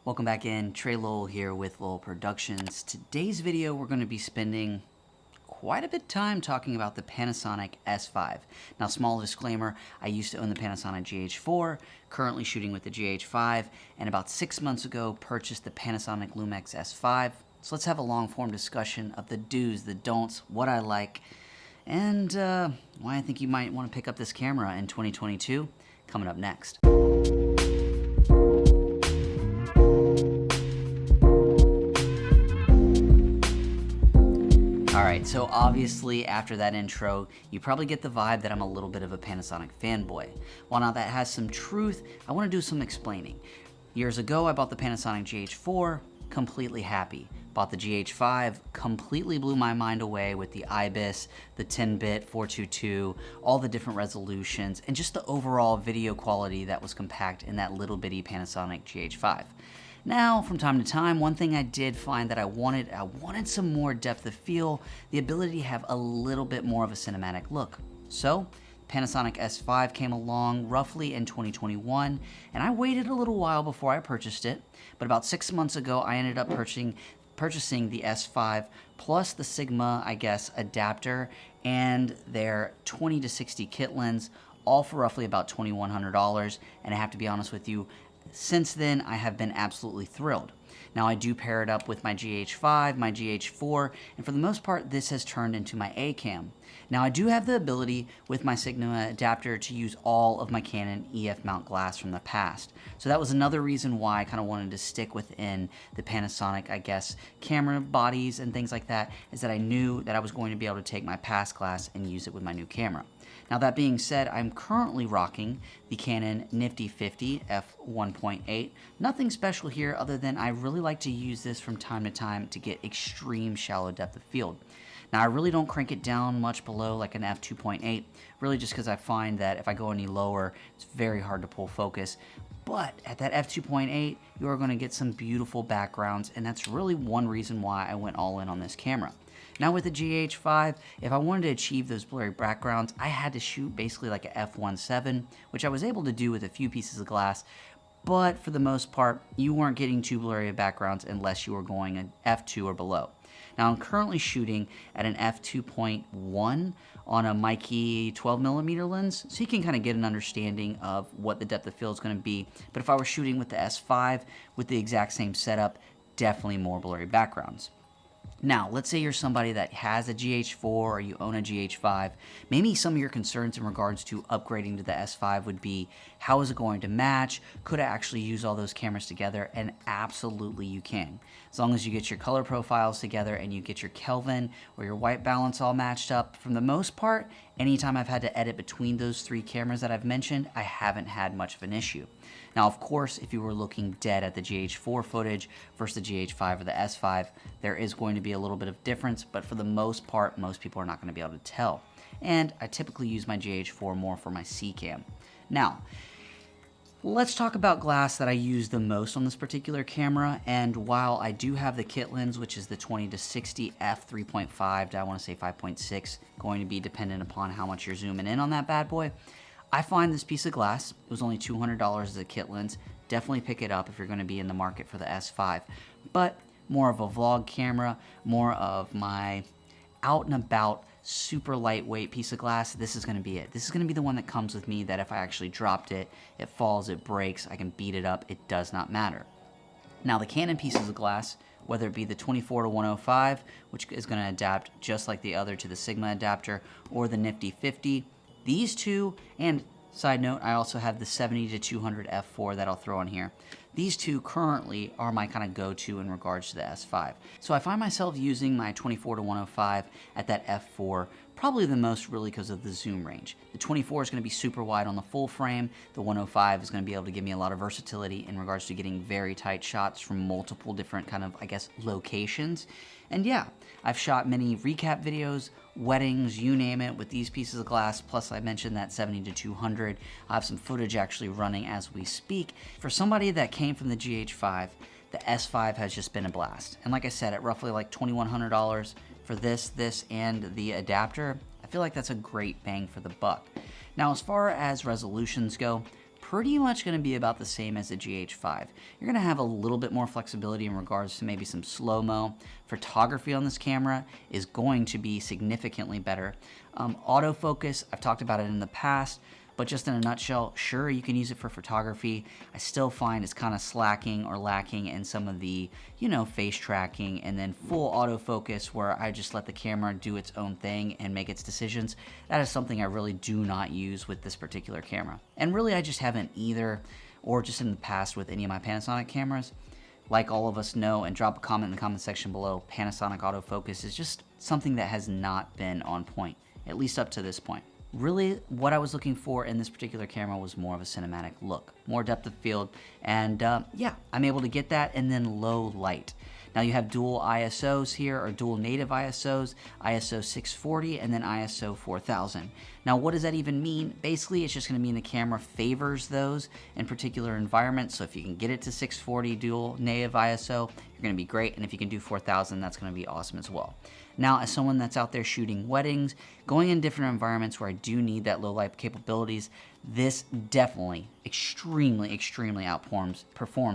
Welcome back in. Trey Lowell here with Lowell Productions. Today's video we're going to be spending quite a bit of time talking about the Panasonic S5. Now, small disclaimer, I used to own the Panasonic GH4, currently shooting with the GH5, and about 6 months ago purchased the Panasonic LUMIX S5. So let's have a long form discussion of the do's, the don'ts, what I like, and why I think you might want to pick up this camera in 2022, coming up next. Alright, so obviously after that intro, you probably get the vibe that I'm a little bit of a Panasonic fanboy. While now that has some truth, I want to do some explaining. Years ago, I bought the Panasonic GH4, completely happy. Bought the GH5, completely blew my mind away with the IBIS, the 10-bit 422, all the different resolutions, and just the overall video quality that was compact in that little bitty Panasonic GH5. Now, from time to time, one thing I did find that I wanted some more depth of field, the ability to have a little bit more of a cinematic look. So, Panasonic S5 came along roughly in 2021, and I waited a little while before I purchased it, but about 6 months ago, I ended up purchasing the S5 plus the Sigma, adapter and their 20 to 60 kit lens, all for roughly about $2,100, and I have to be honest with you, since then, I have been absolutely thrilled. Now, I do pair it up with my GH5, my GH4, and for the most part, this has turned into my A cam. Now, I do have the ability with my Sigma adapter to use all of my Canon EF mount glass from the past. So that was another reason why I kind of wanted to stick within the Panasonic, camera bodies and things like that, is that I knew that I was going to be able to take my past glass and use it with my new camera. Now, that being said, I'm currently rocking the Canon Nifty 50 f1.8. Nothing special here other than I really like to use this from time to time to get extreme shallow depth of field. Now, I really don't crank it down much below like an f2.8, really just because I find that if I go any lower, it's very hard to pull focus. But at that f2.8, you are going to get some beautiful backgrounds, and that's really one reason why I went all in on this camera. Now with the GH5, if I wanted to achieve those blurry backgrounds, I had to shoot basically like a f1.7, which I was able to do with a few pieces of glass, but for the most part, you weren't getting too blurry of backgrounds unless you were going an f2 or below. Now I'm currently shooting at an f2.1 on a Mikey 12mm lens, so you can kind of get an understanding of what the depth of field is going to be. But if I were shooting with the S5 with the exact same setup, definitely more blurry backgrounds. Now, let's say you're somebody that has a GH4 or you own a GH5. Maybe some of your concerns in regards to upgrading to the S5 would be, how is it going to match? Could I actually use all those cameras together? And absolutely you can. As long as you get your color profiles together and you get your Kelvin or your white balance all matched up, for the most part, anytime I've had to edit between those three cameras that I've mentioned, I haven't had much of an issue. Now, of course, if you were looking dead at the GH4 footage versus the GH5 or the S5, there is going to be a little bit of difference, but for the most part, most people are not going to be able to tell. And I typically use my GH4 more for my C cam. Now, let's talk about glass that I use the most on this particular camera, and while I do have the kit lens, which is the 20 to 60 f3.5 to I want to say 5.6, going to be dependent upon how much you're zooming in on that bad boy, I find this piece of glass, it was only $200 as a kit lens, definitely pick it up if you're going to be in the market for the S5, but more of a vlog camera, more of my out and about super lightweight piece of glass, this is going to be it. This is going to be the one that comes with me that if I actually dropped it, it falls, it breaks, I can beat it up, it does not matter. Now the Canon pieces of glass, whether it be the 24 to 105, which is going to adapt just like the other to the Sigma adapter, or the Nifty 50, these two, and side note, I also have the 70 to 200 f4 that I'll throw on here. These two currently are my kind of go-to in regards to the S5. So I find myself using my 24 to 105 at that f4, probably the most really because of the zoom range. The 24 is going to be super wide on the full frame. The 105 is going to be able to give me a lot of versatility in regards to getting very tight shots from multiple different kind of, locations. And yeah, I've shot many recap videos, weddings, you name it, with these pieces of glass, plus I mentioned that 70 to 200. I have some footage actually running as we speak. For somebody that came from the GH5, the S5 has just been a blast. And like I said, at roughly like $2,100 for this, and the adapter, I feel like that's a great bang for the buck. Now, as far as resolutions go, pretty much going to be about the same as the GH5. You're going to have a little bit more flexibility in regards to maybe some slow-mo. Photography on this camera is going to be significantly better. Autofocus, I've talked about it in the past, but just in a nutshell, sure, you can use it for photography. I still find it's kind of slacking or lacking in some of the, face tracking, and then full autofocus where I just let the camera do its own thing and make its decisions. That is something I really do not use with this particular camera. And really, I just haven't either, or just in the past with any of my Panasonic cameras. Like all of us know, and drop a comment in the comment section below, Panasonic autofocus is just something that has not been on point, at least up to this point. Really, what I was looking for in this particular camera was more of a cinematic look, more depth of field, and yeah, I'm able to get that, and then low light. Now you have dual ISOs here, or dual native ISOs, ISO 640 and then ISO 4000. Now what does that even mean? Basically, it's just going to mean the camera favors those in particular environments, so if you can get it to 640 dual native ISO, you're going to be great, and if you can do 4000, that's going to be awesome as well. Now, as someone that's out there shooting weddings, going in different environments where I do need that low light capabilities, this definitely extremely outperforms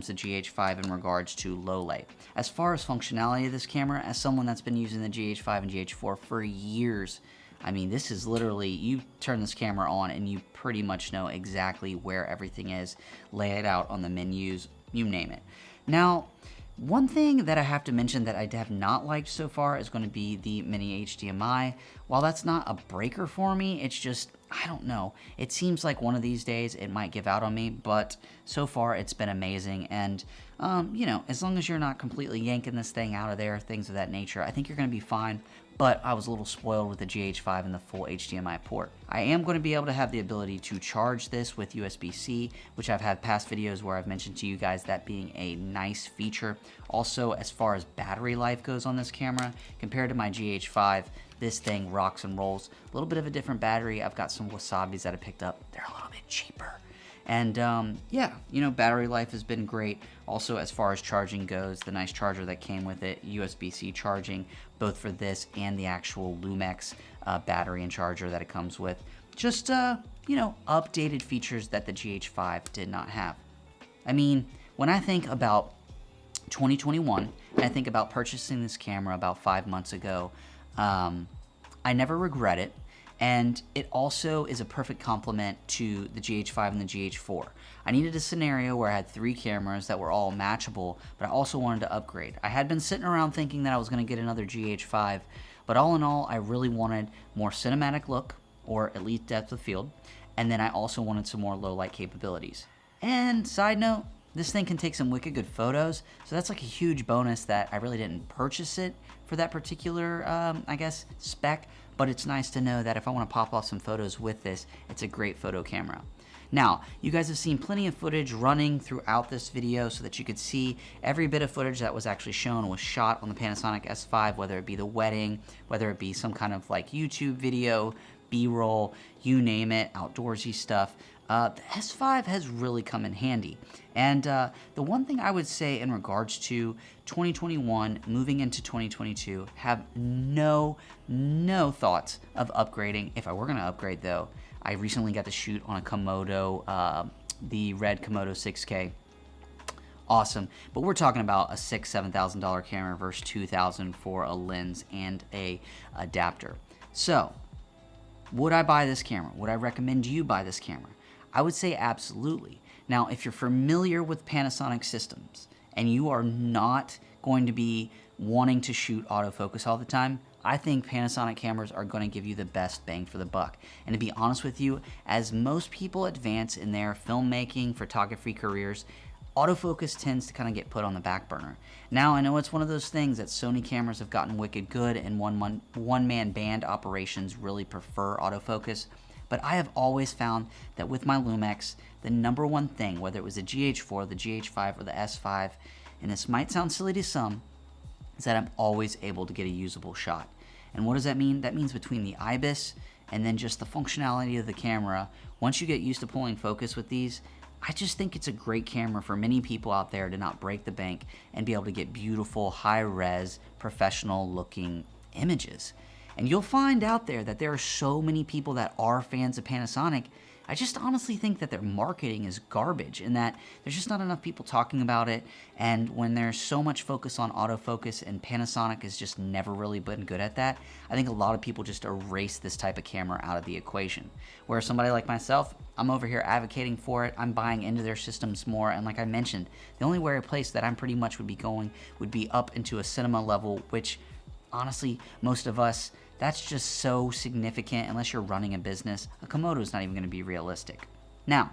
the GH5 in regards to low light. As far as functionality of this camera, as someone that's been using the GH5 and GH4 for years, I mean, this is literally, you turn this camera on and you pretty much know exactly where everything is, lay it out on the menus, you name it. Now, one thing that I have to mention that I have not liked so far is going to be the mini HDMI. While that's not a breaker for me, it's just, I don't know. It seems like one of these days it might give out on me, but so far it's been amazing. And, as long as you're not completely yanking this thing out of there, things of that nature, I think you're going to be fine. But I was a little spoiled with the GH5 and the full HDMI port. I am going to be able to have the ability to charge this with USB-C, which I've had past videos where I've mentioned to you guys that being a nice feature. Also, as far as battery life goes on this camera, compared to my GH5, this thing rocks and rolls. A little bit of a different battery. I've got some Wasabis that I picked up. They're a little bit cheaper. And yeah, battery life has been great. Also, as far as charging goes, the nice charger that came with it, USB-C charging, both for this and the actual LUMIX battery and charger that it comes with. Just, updated features that the GH5 did not have. I mean, when I think about 2021, and I think about purchasing this camera about 5 months ago, I never regret it. And it also is a perfect complement to the GH5 and the GH4. I needed a scenario where I had 3 cameras that were all matchable, but I also wanted to upgrade. I had been sitting around thinking that I was going to get another GH5, but all in all, I really wanted more cinematic look, or at least depth of field, and then I also wanted some more low light capabilities. And side note, this thing can take some wicked good photos, so that's like a huge bonus that I really didn't purchase it for that particular, spec, but it's nice to know that if I want to pop off some photos with this, it's a great photo camera. Now, you guys have seen plenty of footage running throughout this video so that you could see every bit of footage that was actually shown was shot on the Panasonic S5, whether it be the wedding, whether it be some kind of like YouTube video, B-roll, you name it, outdoorsy stuff. The S5 has really come in handy. And the one thing I would say in regards to 2021 moving into 2022, have no thoughts of upgrading. If I were going to upgrade though, I recently got to shoot on a Komodo, the red Komodo 6K. Awesome, but we're talking about a $6,000-$7,000 camera versus $2,000 for a lens and a adapter. So, would I buy this camera? Would I recommend you buy this camera? I would say absolutely. Now, if you're familiar with Panasonic systems and you are not going to be wanting to shoot autofocus all the time, I think Panasonic cameras are going to give you the best bang for the buck. And to be honest with you, as most people advance in their filmmaking, photography careers, autofocus tends to kind of get put on the back burner. Now, I know it's one of those things that Sony cameras have gotten wicked good and one-man band operations really prefer autofocus, but I have always found that with my LUMIX, the number one thing, whether it was the GH4, the GH5, or the S5, and this might sound silly to some, is that I'm always able to get a usable shot. And what does that mean? That means between the IBIS and then just the functionality of the camera, once you get used to pulling focus with these, I just think it's a great camera for many people out there to not break the bank and be able to get beautiful, high-res, professional-looking images. And you'll find out there that there are so many people that are fans of Panasonic, I just honestly think that their marketing is garbage and that there's just not enough people talking about it. And when there's so much focus on autofocus and Panasonic has just never really been good at that, I think a lot of people just erase this type of camera out of the equation. Where somebody like myself, I'm over here advocating for it. I'm buying into their systems more. And like I mentioned, the only place that I'm pretty much would be going would be up into a cinema level, which honestly, most of us, that's just so significant unless you're running a business. A Komodo is not even going to be realistic. Now,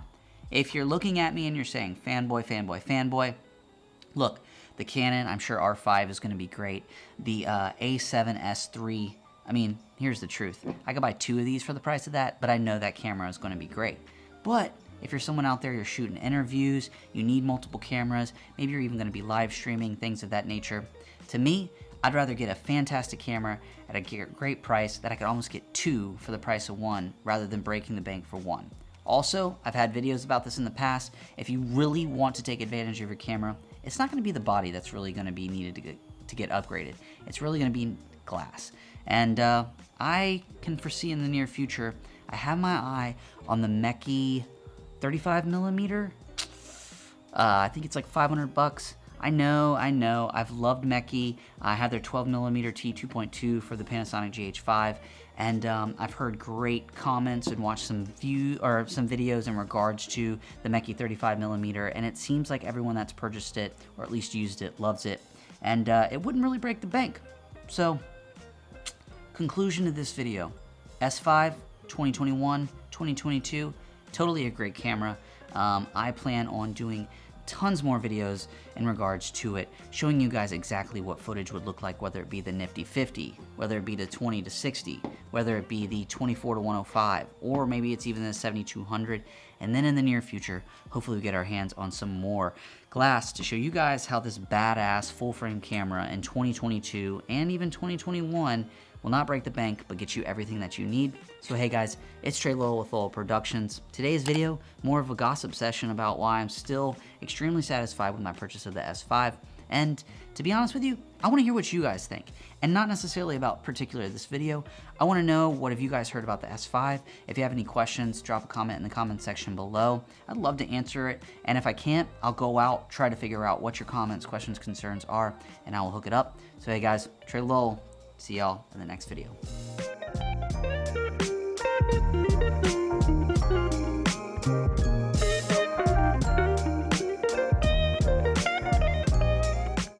if you're looking at me and you're saying fanboy, fanboy, fanboy, look, the Canon, I'm sure R5 is going to be great. The A7S III, I mean, here's the truth. I could buy 2 of these for the price of that, but I know that camera is going to be great. But if you're someone out there, you're shooting interviews, you need multiple cameras, maybe you're even going to be live streaming, things of that nature. To me, I'd rather get a fantastic camera at a great price that I could almost get 2 for the price of 1 rather than breaking the bank for 1. Also, I've had videos about this in the past. If you really want to take advantage of your camera, it's not going to be the body that's really going to be needed to get upgraded. It's really going to be glass. And I can foresee in the near future, I have my eye on the Meki 35mm. I think it's like 500 bucks. I know, I've loved Meki. I have their 12mm T2.2 for the Panasonic GH5, and I've heard great comments and watched some videos in regards to the Meki 35mm, and it seems like everyone that's purchased it, or at least used it, loves it, and it wouldn't really break the bank. So, conclusion of this video, S5, 2021, 2022, totally a great camera. I plan on doing tons more videos in regards to it, showing you guys exactly what footage would look like, whether it be the nifty 50, whether it be the 20-60, whether it be the 24-105, or maybe it's even the 7200. And then in the near future, hopefully we get our hands on some more glass to show you guys how this badass full frame camera in 2022 and even 2021 will not break the bank, but get you everything that you need. So hey guys, it's Trey Lowell with Lowell Productions. Today's video, more of a gossip session about why I'm still extremely satisfied with my purchase of the S5. And to be honest with you, I wanna hear what you guys think. And not necessarily about particularly this video. I wanna know, what have you guys heard about the S5? If you have any questions, drop a comment in the comment section below. I'd love to answer it. And if I can't, I'll go out, try to figure out what your comments, questions, concerns are, and I will hook it up. So hey guys, Trey Lowell. See y'all in the next video.